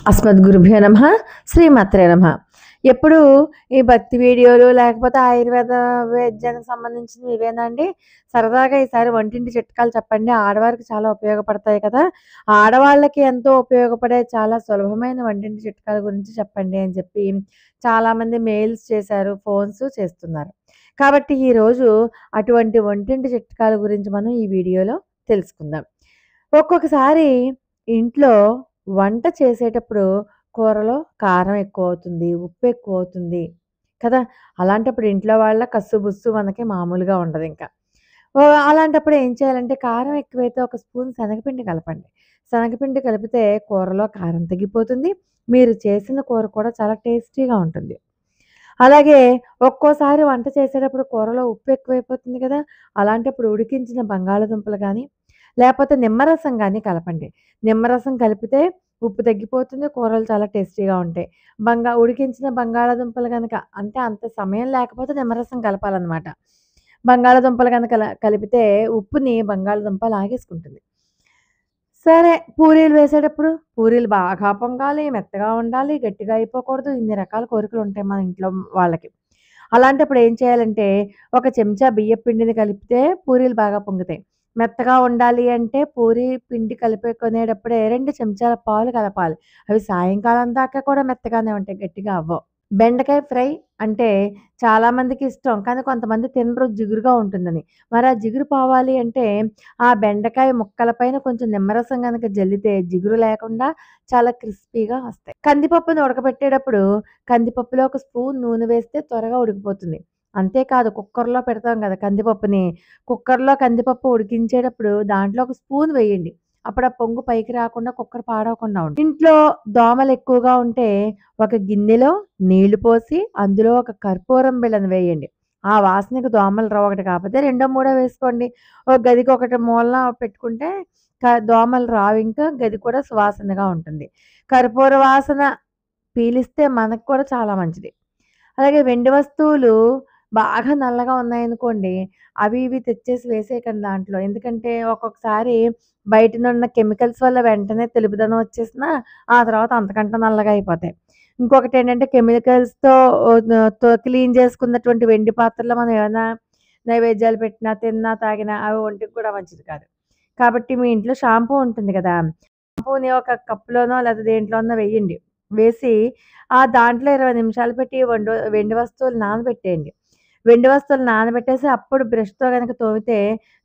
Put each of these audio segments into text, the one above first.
అస్మద్గురుభ్యో నమః. శ్రీమాత్రే నమః. ఎప్పుడు ఈ భక్తి వీడియోలు లేకపోతే ఆయుర్వేద వైద్యానికి సంబంధించినవి ఇవేనా అండి? సరదాగా ఈసారి వంటింటి చిట్కాలు చెప్పండి. ఆడవారికి చాలా ఉపయోగపడతాయి కదా! ఆడవాళ్ళకి ఎంతో ఉపయోగపడే చాలా సులభమైన వంటింటి చిట్కాల గురించి చెప్పండి అని చెప్పి చాలామంది మెయిల్స్ చేశారు, ఫోన్స్ చేస్తున్నారు. కాబట్టి ఈరోజు అటువంటి వంటింటి చిట్కాల గురించి మనం ఈ వీడియోలో తెలుసుకుందాం. ఒక్కొక్కసారి ఇంట్లో వంట చేసేటప్పుడు కూరలో కారం ఎక్కువవుతుంది, ఉప్పు ఎక్కువవుతుంది కదా! అలాంటప్పుడు ఇంట్లో వాళ్ళ కస్సుబుస్సు మనకి మామూలుగా ఉండదింక. అలాంటప్పుడు ఏం చేయాలంటే కారం ఎక్కువైతే ఒక స్పూన్ శనగపిండి కలపండి. శనగపిండి కలిపితే కూరలో కారం తగ్గిపోతుంది. మీరు చేసిన కూర కూడా చాలా టేస్టీగా ఉంటుంది. అలాగే ఒక్కోసారి వంట చేసేటప్పుడు కూరలో ఉప్పు ఎక్కువైపోతుంది కదా! అలాంటప్పుడు ఉడికించిన బంగాళదుంపలు గానీ, లేపోతే నిమ్మరసం గానీ కలపండి. నిమ్మరసం కలిపితే ఉప్పు తగ్గిపోతుంది. కూరలు చాలా టేస్టీగా ఉంటాయి. ఉడికించిన బంగాళాదుంపలు గనక అంటే అంత సమయం లేకపోతే నిమ్మరసం కలపాలనమాట. బంగాళాదుంపలు గనక కలిపితే ఉప్పుని బంగాళాదుంప లాగేసుకుంటుంది. సరే పూరీలు వేసేటప్పుడు పూరీలు బాగా పొంగాలి, మెత్తగా ఉండాలి, గట్టిగా అయిపోకూడదు. ఇన్ని రకాల కోరికలుంటాయి మన ఇంట్లో వాళ్ళకి. అలాంటప్పుడు ఏం చేయాలంటే, ఒక చెంచా బియ్యపు పిండిని కలిపితే పూరీలు బాగా పొంగుతాయి. మెత్తగా ఉండాలి అంటే పూరీ పిండి కలిపేకునేటప్పుడే 2 చెంచాల పాలు కలపాలి. అవి సాయంకాలం దాకా కూడా మెత్తగానే ఉంటాయి. గట్టిగా అవ్వవు. బెండకాయ ఫ్రై అంటే చాలామందికి ఇష్టం. కానీ కొంతమంది తినరు జిగురుగా ఉంటుందని. మరి ఆ జిగురు పోవాలి అంటే ఆ బెండకాయ ముక్కల పైన కొంచెం నిమ్మరసం గనక జల్లితే జిగురు లేకుండా చాలా క్రిస్పీగా వస్తాయి. కందిపప్పుని ఉడకబెట్టేటప్పుడు కందిపప్పులో ఒక స్పూన్ నూనె వేస్తే త్వరగా ఉడికిపోతుంది. అంతేకాదు కుక్కర్‌లో పెడతాం గదా! కందిపప్పుని. కుక్కర్‌లో కందిపప్పు ఉడికించేటప్పుడు దాంట్లో ఒక స్పూన్ వేయండి. అప్పుడు ఆ పొంగు పైకి రాకుండా కుక్కర్ పాడవకుండా ఉంటుంది. ఇంట్లో దోమలెక్కువగా ఉంటే ఒక గిన్నెలో నీళ్లు పోసి అందులో ఒక కర్పూరం బిళ్ళను వేయండి. ఆ వాసనకి దోమలు రావు. ఒకటి కాకపోతే రెండో, మూడో వేసుకోండి. ఒక గదికి ఒకటి మూలన పెట్టుకుంటే దోమలు రావింకా. గది కూడా సువాసనగా ఉంటుంది. కర్పూర వాసన పీలిస్తే మనకు కూడా చాలా మంచిది. అలాగే వెండి వస్తువులు బాగా నల్లగా ఉన్నాయనుకోండి, అవి ఇవి తెచ్చేసి వేసేయకండి దాంట్లో. ఎందుకంటే ఒక్కొక్కసారి బయటనున్న కెమికల్స్ వల్ల వెంటనే తెలుపుదనం వచ్చేసినా, ఆ తర్వాత అంతకంటే నల్లగా అయిపోతాయి. ఇంకొకటేంటంటే కెమికల్స్‌తో క్లీన్ చేసుకున్నటువంటి వెండి పాత్రలో మనం ఏమైనా నైవేద్యాలు పెట్టినా, తిన్నా, తాగినా అవి ఒంటికి కూడా మంచిది కాదు. కాబట్టి మీ ఇంట్లో షాంపూ ఉంటుంది కదా! షాంపూని ఒక కప్‌లోనో లేదా దేంట్లోనో వేయండి. వేసి దాంట్లో 20 నిమిషాలు పెట్టి వెండి వస్తువులు నానబెట్టేయండి. వెండి వస్తువులు నానబెట్టేసి అప్పుడు బ్రష్‌తో గనక తోమితే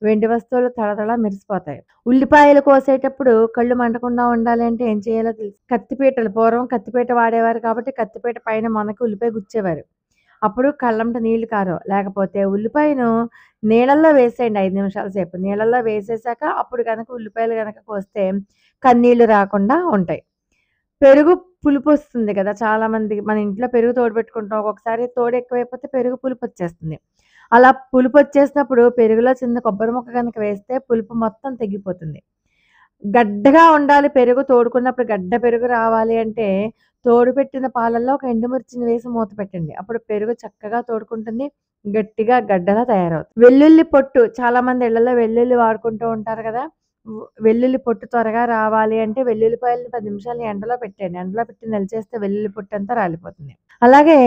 వెండి వస్తువులు తళతళ మెరిసిపోతాయి. ఉల్లిపాయలు కోసేటప్పుడు కళ్ళు మంటకుండా ఉండాలి అంటే ఏం చేయాలో తెలుసా? కత్తిపీటలు పూర్వం కత్తిపీట వాడేవారు కాబట్టి కత్తిపీట పైన మనకు ఉల్లిపాయ గుచ్చేవారు. అప్పుడు కళ్ళంట నీళ్లు కారవు. లేకపోతే ఉల్లిపాయను నీళ్ళల్లో వేసేయండి 5 నిమిషాల సేపు. నీళ్ళల్లో వేసేసాక అప్పుడు గనక ఉల్లిపాయలు గనక కోస్తే కన్నీళ్లు రాకుండా ఉంటాయి. పెరుగు పులుపొస్తుంది కదా! చాలామందికి మన ఇంట్లో పెరుగు తోడుపెట్టుకుంటాం. ఒక్కొక్కసారి తోడు ఎక్కువైపోతే పెరుగు పులుపొచ్చేస్తుంది. అలా పులుపొచ్చేసినప్పుడు పెరుగులో చిన్న కొబ్బరి ముక్క గనక వేస్తే పులుపు మొత్తం తగ్గిపోతుంది. గడ్డగా ఉండాలి పెరుగు తోడుకున్నప్పుడు గడ్డ పెరుగు రావాలి అంటే తోడుపెట్టిన పాలల్లో ఒక ఎండుమిర్చిని వేసి మూత పెట్టండి. అప్పుడు పెరుగు చక్కగా తోడుకుంటుంది. గట్టిగా గడ్డలా తయారవుతుంది. వెల్లుల్లి పొట్టు చాలామంది ఇళ్లలో వెల్లుల్లి వాడుకుంటూ ఉంటారు కదా! వెల్లుల్లి పొట్టు త్వరగా రావాలి అంటే వెల్లుల్లిపాయలని 10 నిమిషాలు ఎండలో పెట్టండి. ఎండలో పెట్టి నిలిచేస్తే వెల్లుల్లి పొట్టంతా రాలిపోతుంది. అలాగే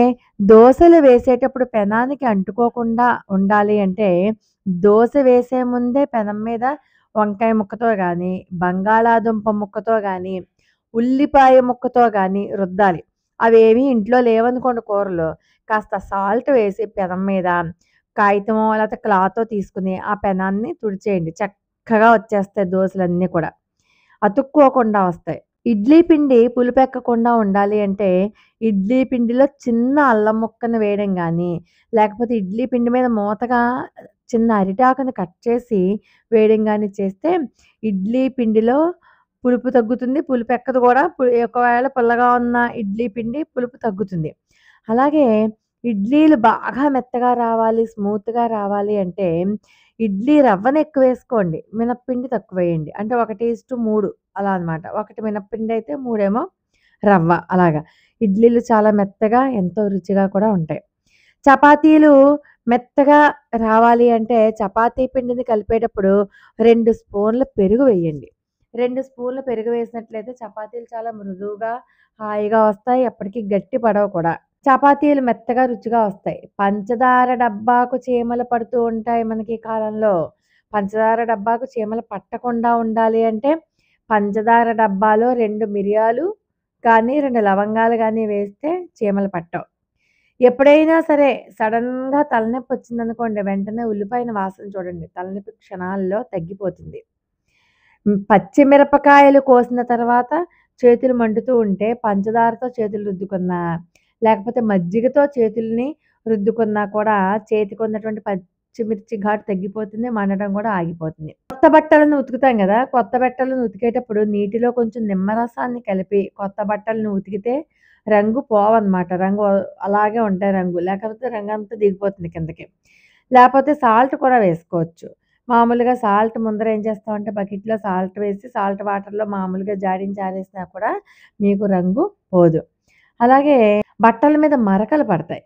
దోసలు వేసేటప్పుడు పెనానికి అంటుకోకుండా ఉండాలి అంటే దోస వేసే ముందే పెనం మీద వంకాయ ముక్కతో గానీ, బంగాళాదుంప ముక్కతో గానీ, ఉల్లిపాయ ముక్కతో గానీ రుద్దాలి. అవేమీ ఇంట్లో లేవనుకోండి కూరలు, కాస్త సాల్ట్ వేసి పెనం మీద కాగితమో లేతే క్లాతో తీసుకొని ఆ పెనాన్ని తుడిచేయండి. చక్కగా వచ్చేస్తాయి దోసలన్నీ కూడా. అతుక్కోకుండా వస్తాయి. ఇడ్లీ పిండి పులుపెక్కకుండా ఉండాలి అంటే, ఇడ్లీ పిండిలో చిన్న అల్లం ముక్కను వేయడం గానీ, లేకపోతే ఇడ్లీ పిండి మీద మూతగా చిన్న అరిటాకుని కట్ చేసి వేయడం గానీ చేస్తే, ఇడ్లీ పిండిలో పులుపు తగ్గుతుంది. పులుపెక్కదు కూడా. ఒకవేళ పుల్లగా ఉన్న ఇడ్లీ పిండి పులుపు తగ్గుతుంది. అలాగే ఇడ్లీలు బాగా మెత్తగా రావాలి, స్మూత్‌గా రావాలి అంటే, ఇడ్లీ రవ్వను ఎక్కువేసుకోండి. మినపపిండి తక్కువేయండి. అంటే 1:3 అలా అనమాట. 1 మినపపిండి అయితే 3 ఏమో రవ్వ అలాగా. ఇడ్లీలు చాలా మెత్తగా ఎంతో రుచిగా కూడా ఉంటాయి. చపాతీలు మెత్తగా రావాలి అంటే చపాతీ పిండిని కలిపేటప్పుడు 2 స్పూన్ల పెరుగు వేయండి. 2 స్పూన్ల పెరుగు వేసినట్లయితే చపాతీలు చాలా మృదువుగా హాయిగా వస్తాయి. ఎప్పటికి గట్టి పడవు కూడా. చపాతీలు మెత్తగా రుచిగా వస్తాయి. పంచదార డబ్బాకు చీమలు పడుతూ ఉంటాయి మనకి ఈ కాలంలో. పంచదార డబ్బాకు చీమలు పట్టకుండా ఉండాలి అంటే, పంచదార డబ్బాలో 2 మిరియాలు కానీ, 2 లవంగాలు గానీ వేస్తే చీమలు పట్టవు. ఎప్పుడైనా సరే సడెన్‌గా తలనొప్పొచ్చిందనుకోండి, వెంటనే ఉల్లిపాయల వాసన చూడండి. తలనొప్పి క్షణాల్లో తగ్గిపోతుంది. పచ్చిమిరపకాయలు కోసిన తర్వాత చేతులు మండుతూ ఉంటే పంచదారతో చేతులు రుద్దుకున్నా, లేకపోతే మజ్జిగతో చేతుల్ని రుద్దుకున్నా కూడా చేతికున్నటువంటి పచ్చిమిర్చి ఘాటు తగ్గిపోతుంది. మండడం కూడా ఆగిపోతుంది. కొత్త బట్టలను ఉతుకుతాం గదా! కొత్త బట్టలను ఉతికేటప్పుడు నీటిలో కొంచెం నిమ్మరసాన్ని కలిపి కొత్త బట్టలను ఉతికితే రంగు పోవన్నమాట. రంగు అలాగే ఉంటాయి రంగు. లేకపోతే రంగంతా దిగిపోతుంది కిందకి. లేపోతే సాల్ట్ కూడా వేసుకోవచ్చు. మామూలుగా సాల్ట్ ముందర ఏం చేస్తామంటే బకెట్‌లో సాల్ట్ వేసి సాల్ట్ వాటర్‌లో మామూలుగా జాడించి ఆరేసినా కూడా మీకు రంగు పోదు. అలాగే బట్టల మీద మరకలు పడతాయి.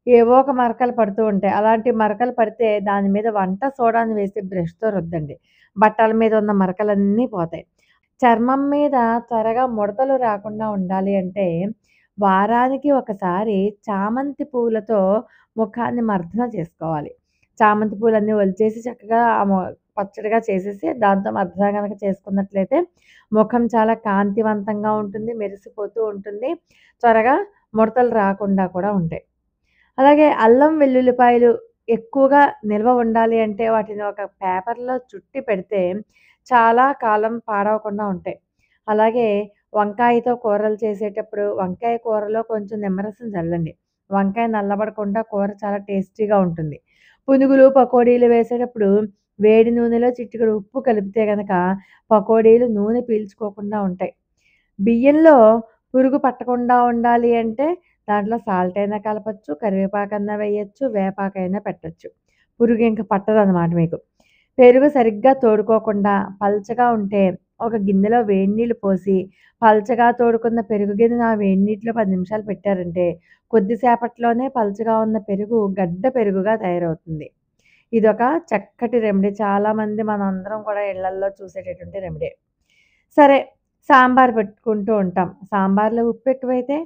ఏవో ఒక మరకలు పడుతూ ఉంటాయి. అలాంటి మరకలు పడితే దాని మీద వంట సోడాని వేసి బ్రష్‌తో రుద్దండి. బట్టల మీద ఉన్న మరకలన్నీ పోతాయి. చర్మం మీద త్వరగా ముడతలు రాకుండా ఉండాలి అంటే వారానికి ఒకసారి చామంతి పూలతో ముఖాన్ని మర్దన చేసుకోవాలి. చామంతి పూలన్నీ ఒలిచేసి చక్కగా పచ్చడిగా చేసేసి దాంతో మర్దన గనక చేసుకున్నట్లయితే ముఖం చాలా కాంతివంతంగా ఉంటుంది. మెరిసిపోతూ ఉంటుంది. త్వరగా ముడతలు రాకుండా కూడా ఉంటాయి. అలాగే అల్లం, వెల్లుల్లిపాయలు ఎక్కువగా నిల్వ ఉండాలి అంటే వాటిని ఒక పేపర్‌లో చుట్టి పెడితే చాలా కాలం పాడవకుండా ఉంటాయి. అలాగే వంకాయతో కూరలు చేసేటప్పుడు వంకాయ కూరలో కొంచెం నిమ్మరసం చల్లండి. వంకాయ నల్లబడకుండా కూర చాలా టేస్టీగా ఉంటుంది. పునుగులు, పకోడీలు వేసేటప్పుడు వేడి నూనెలో చిటికెడు ఉప్పు కలిపితే గనక పకోడీలు నూనె పీల్చుకోకుండా ఉంటాయి. బియ్యంలో పురుగు పట్టకుండా ఉండాలి అంటే దాంట్లో సాల్ట్ అయినా కలపొచ్చు, కరివేపాకన్నా వేయొచ్చు, వేపాకైనా పెట్టొచ్చు. పురుగు ఇంక పట్టదనమాట మీకు. పెరుగు సరిగ్గా తోడుకోకుండా పల్చగా ఉంటే ఒక గిన్నెలో వేడి నీళ్ళు పోసి పల్చగా తోడుకున్న పెరుగు గిన్నెను ఆ వేడి నీటిలో 10 నిమిషాలు పెట్టారంటే కొద్దిసేపట్లోనే పల్చగా ఉన్న పెరుగు గడ్డ పెరుగుగా తయారవుతుంది. ఇదొక చక్కటి రెమెడీ. చాలామంది మనందరం కూడా ఇళ్లల్లో చూసేటటువంటి రెమెడీ. సరే సాంబార్ పెట్టుకుంటూ ఉంటాం. సాంబార్‌లో ఉప్పు ఎక్కువైతే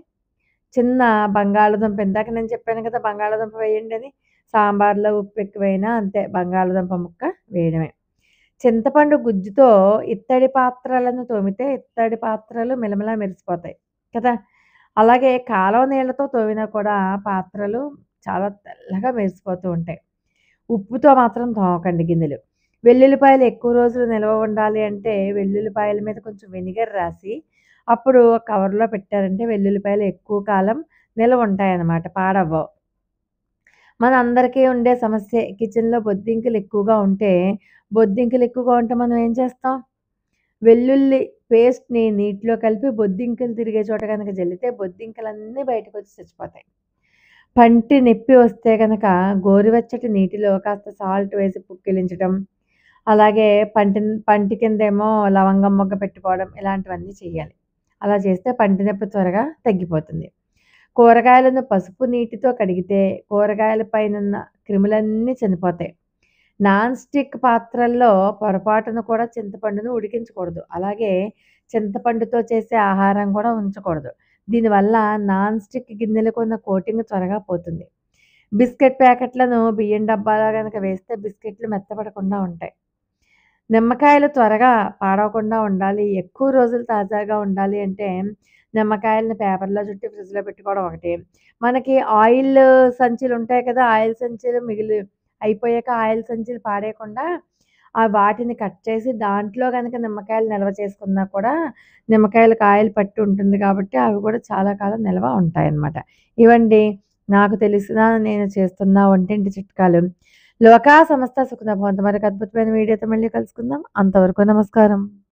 చిన్న బంగాళదుంప ఇందాక నేను చెప్పాను కదా! బంగాళదుంప వేయండని. సాంబార్‌లో ఉప్పు ఎక్కువైనా అంతే బంగాళదుంప ముక్క వేయడమే. చింతపండు గుజ్జుతో ఇత్తడి పాత్రలను తోమితే ఇత్తడి పాత్రలు మిలమిలా మెరిసిపోతాయి కదా! అలాగే కాలువ నీళ్ళతో తోమినా కూడా పాత్రలు చాలా తెల్లగా మెరిసిపోతూ ఉంటాయి. ఉప్పుతో మాత్రం తోమకండి గిన్నెలు. వెల్లుల్లిపాయలు ఎక్కువ రోజులు నిల్వ ఉండాలి అంటే వెల్లుల్లిపాయల మీద కొంచెం వెనిగర్ రాసి అప్పుడు కవర్‌లో పెట్టారంటే వెల్లుల్లిపాయలు ఎక్కువ కాలం నిల్వ ఉంటాయన్నమాట. పాడవ్వవు. మనందరికీ ఉండే సమస్యే కిచెన్‌లో బొద్దింకలు ఎక్కువగా ఉంటే, బొద్దింకలు ఎక్కువగా ఉంటే మనం ఏం చేస్తాం? వెల్లుల్లి పేస్ట్‌ని నీటిలో కలిపి బొద్దింకలు తిరిగే చోట గనక జల్లితే బొద్దింకలన్నీ బయటకొచ్చి చచ్చిపోతాయి. పంటి నొప్పి వస్తే గనక గోరువెచ్చటి నీటిలో కాస్త సాల్ట్ వేసి పుక్కిలించటం, అలాగే పంటి కిందేమో లవంగం మొగ్గ పెట్టుకోవడం ఇలాంటివన్నీ చెయ్యాలి. అలా చేస్తే పంటి నొప్పి త్వరగా తగ్గిపోతుంది. కూరగాయలను పసుపు నీటితో కడిగితే కూరగాయల పైనున్న క్రిములన్నీ చనిపోతాయి. నాన్ స్టిక్ పాత్రల్లో పొరపాటున కూడా చింతపండును ఉడికించకూడదు. అలాగే చింతపండుతో చేసే ఆహారం కూడా ఉంచకూడదు. దీనివల్ల నాన్ స్టిక్ గిన్నెలకు ఉన్న కోటింగ్ త్వరగా పోతుంది. బిస్కెట్ ప్యాకెట్లను బియ్యం డబ్బాలో గనక వేస్తే బిస్కెట్లు మెత్తపడకుండా ఉంటాయి. నిమ్మకాయలు త్వరగా పాడవకుండా ఉండాలి. ఎక్కువ రోజులు తాజాగా ఉండాలి అంటే నిమ్మకాయలని పేపర్‌లో చుట్టి ఫ్రిడ్జ్‌లో పెట్టుకోవడం ఒకటి. మనకి ఆయిల్ సంచులుంటాయి కదా! ఆయిల్ సంచులు అయిపోయాక ఆయిల్ సంచులు పాడేయకుండా వాటిని కట్ చేసి దాంట్లో గనక నిమ్మకాయలు నిల్వ చేసుకున్నా కూడా నిమ్మకాయలకి ఆయిల్ పట్టి ఉంటుంది కాబట్టి అవి కూడా చాలా కాలం నిల్వ ఉంటాయన్నమాట. ఇవండి నాకు తెలిసిన నేను చేస్తున్న వంటింటి చిట్కాలు. లోకా సమస్త సుఖినో భవంతు. మరొక అద్భుతమైన వీడియోతో మళ్ళీ కలుసుకుందాం. అంతవరకు నమస్కారం.